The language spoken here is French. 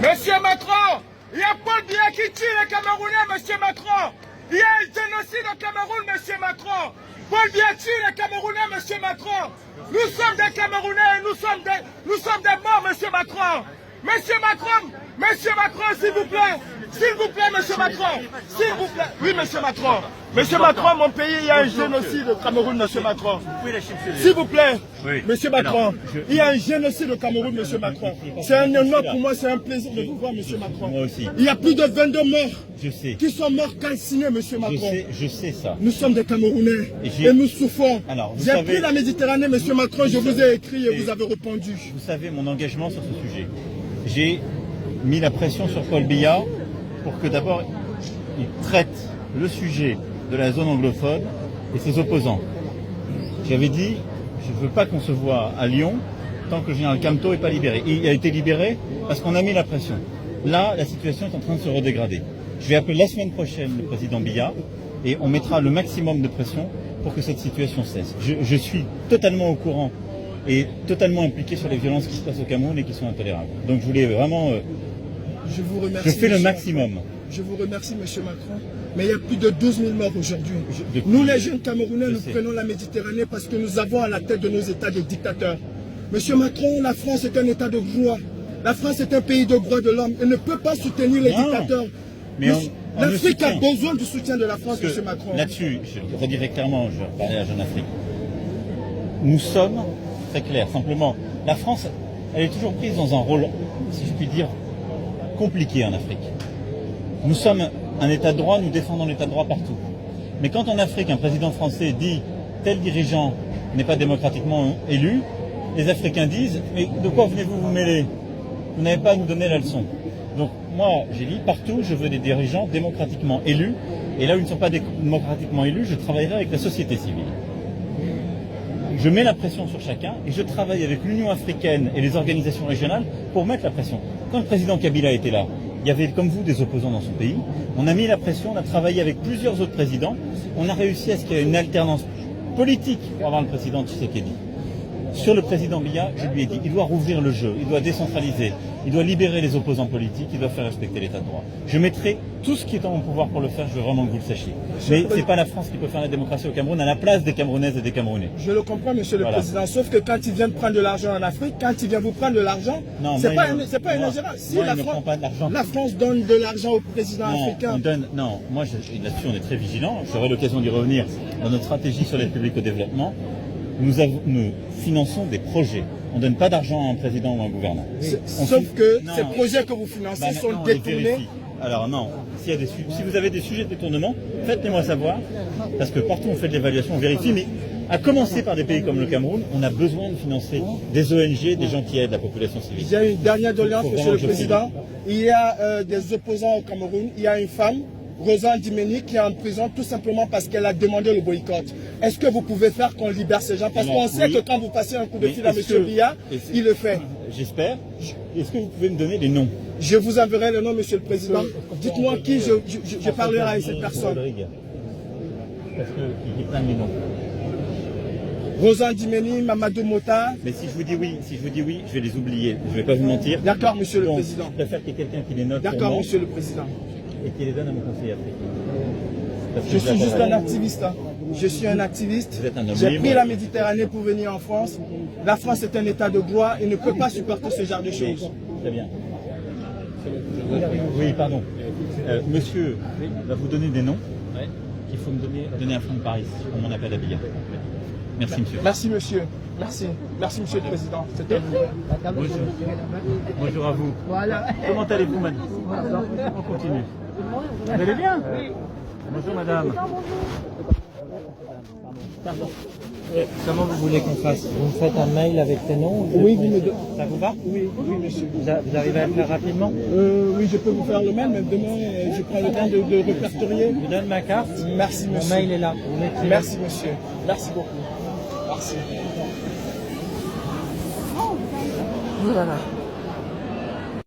Monsieur Macron, il y a Paul Biya qui tue les Camerounais, monsieur Macron. Il y a un génocide au Cameroun, monsieur Macron. Paul Biya tue les Camerounais, monsieur Macron. Nous sommes des Camerounais, nous sommes des morts, monsieur Macron. Monsieur Macron, s'il vous plaît, monsieur Macron, s'il vous plaît. Oui, monsieur Macron. Monsieur Macron, mon pays, il y a un génocide au Cameroun, monsieur Macron. S'il vous plaît, monsieur Macron, il y a un génocide au Cameroun, monsieur Macron. C'est un honneur pour moi, c'est un plaisir de vous voir, monsieur Macron. Moi aussi. Il y a plus de 22 morts. Je sais. Qui sont morts calcinés, monsieur Macron. Je sais ça. Nous sommes des Camerounais et nous souffrons. J'ai pris la Méditerranée, monsieur Macron, je vous ai écrit et vous avez répondu. Vous savez mon engagement sur ce sujet. J'ai mis la pression sur Paul Biya pour que d'abord il traite le sujet de la zone anglophone et ses opposants. J'avais dit, je ne veux pas qu'on se voit à Lyon tant que le général Camteau n'est pas libéré. Il a été libéré parce qu'on a mis la pression. Là, la situation est en train de se redégrader. Je vais appeler la semaine prochaine le président Biya et on mettra le maximum de pression pour que cette situation cesse. Je suis totalement au courant et totalement impliqué sur les violences qui se passent au Cameroun et qui sont intolérables. Donc je voulais vraiment... je vous remercie. Je fais le maximum. Je vous remercie, monsieur Macron. Mais il y a plus de 12 000 morts aujourd'hui. Nous, les jeunes Camerounais, nous prenons la Méditerranée parce que nous avons à la tête de nos États des dictateurs. Monsieur Macron, la France est un État de droit. La France est un pays de droits de l'homme. Elle ne peut pas soutenir les dictateurs. L'Afrique a besoin du soutien de la France, monsieur Macron. Là-dessus, je le redirai clairement, je parlais à Jeune Afrique. Nous sommes très clairs. Simplement, la France, elle est toujours prise dans un rôle, si je puis dire, compliqué en Afrique. Nous sommes un État de droit, nous défendons l'État de droit partout. Mais quand en Afrique, un président français dit tel dirigeant n'est pas démocratiquement élu, les Africains disent mais de quoi venez-vous vous mêler? Vous n'avez pas à nous donner la leçon. Donc moi, j'ai dit partout, je veux des dirigeants démocratiquement élus. Et là où ils ne sont pas démocratiquement élus, je travaillerai avec la société civile. Je mets la pression sur chacun et je travaille avec l'Union africaine et les organisations régionales pour mettre la pression. Quand le président Kabila était là, il y avait comme vous des opposants dans son pays. On a mis la pression, on a travaillé avec plusieurs autres présidents. On a réussi à ce qu'il y ait une alternance politique pour avoir le président Tshisekedi. Sur le président Biya, je lui ai dit, il doit rouvrir le jeu, il doit décentraliser, il doit libérer les opposants politiques, il doit faire respecter l'état de droit. Je mettrai tout ce qui est en mon pouvoir pour le faire, je veux vraiment que vous le sachiez. Mais ce n'est pas la France qui peut faire la démocratie au Cameroun à la place des Camerounaises et des Camerounais. Je le comprends, monsieur le président, sauf que quand il vient de prendre de l'argent en Afrique, quand il vient vous prendre de l'argent, c'est pas une ingérence. Si la France donne de l'argent au président africain... Non, moi là-dessus on est très vigilant, j'aurai l'occasion d'y revenir dans notre stratégie sur l'aide publique au développement. Nous finançons des projets. On ne donne pas d'argent à un président ou à un gouvernant. Sauf que ces projets que vous financez sont détournés. Alors non, si vous avez des sujets de détournement, faites-les-moi savoir, parce que partout on fait de l'évaluation, on vérifie, mais à commencer par des pays comme le Cameroun, on a besoin de financer des ONG, des gens qui aident la population civile. Il y a une dernière doléance, monsieur le président. Il y a des opposants au Cameroun, il y a une femme, Rosa Ndimeni, qui est en prison tout simplement parce qu'elle a demandé le boycott. Est-ce que vous pouvez faire qu'on libère ces gens? Parce qu'on sait que quand vous passez un coup de fil à M. Biya, il le fait. J'espère. Est-ce que vous pouvez me donner les noms? Je vous enverrai le nom, monsieur le président. Dites-moi qui je parlerai avec cette personne. Parce qu'il prennent les noms. Rosa Ndimeni, Mamadou Mota. Mais si je vous dis oui, je vais les oublier. Je ne vais pas vous mentir. D'accord, monsieur le président. Je préfère qu'il y ait quelqu'un qui les note. D'accord, monsieur le président. Et qui les donne à mon conseiller africain. Je suis juste un activiste. Je suis un activiste. J'ai pris la Méditerranée pour venir en France. La France est un état de droit et ne peut pas supporter ce genre de choses. Très bien. Oui, pardon. Monsieur va vous donner des noms qu'il faut me donner à Front de Paris pour mon appel à Biya. Merci, monsieur. Merci, monsieur. Merci. Merci, monsieur le président. Bonjour. Bonjour à vous. Voilà. Comment allez-vous, madame? On continue. Vous allez bien? Oui. Bonjour, madame. Pardon. Comment vous voulez qu'on fasse? Vous me faites un mail avec tes noms? Oui, ça vous va? Oui, monsieur. Vous arrivez à le faire rapidement? Oui, je peux vous faire le mail, mais demain, je prends le temps de répertorier. Je vous donne ma carte. Merci, monsieur. Mon mail est là. Merci, monsieur. Merci beaucoup. Merci. Voilà.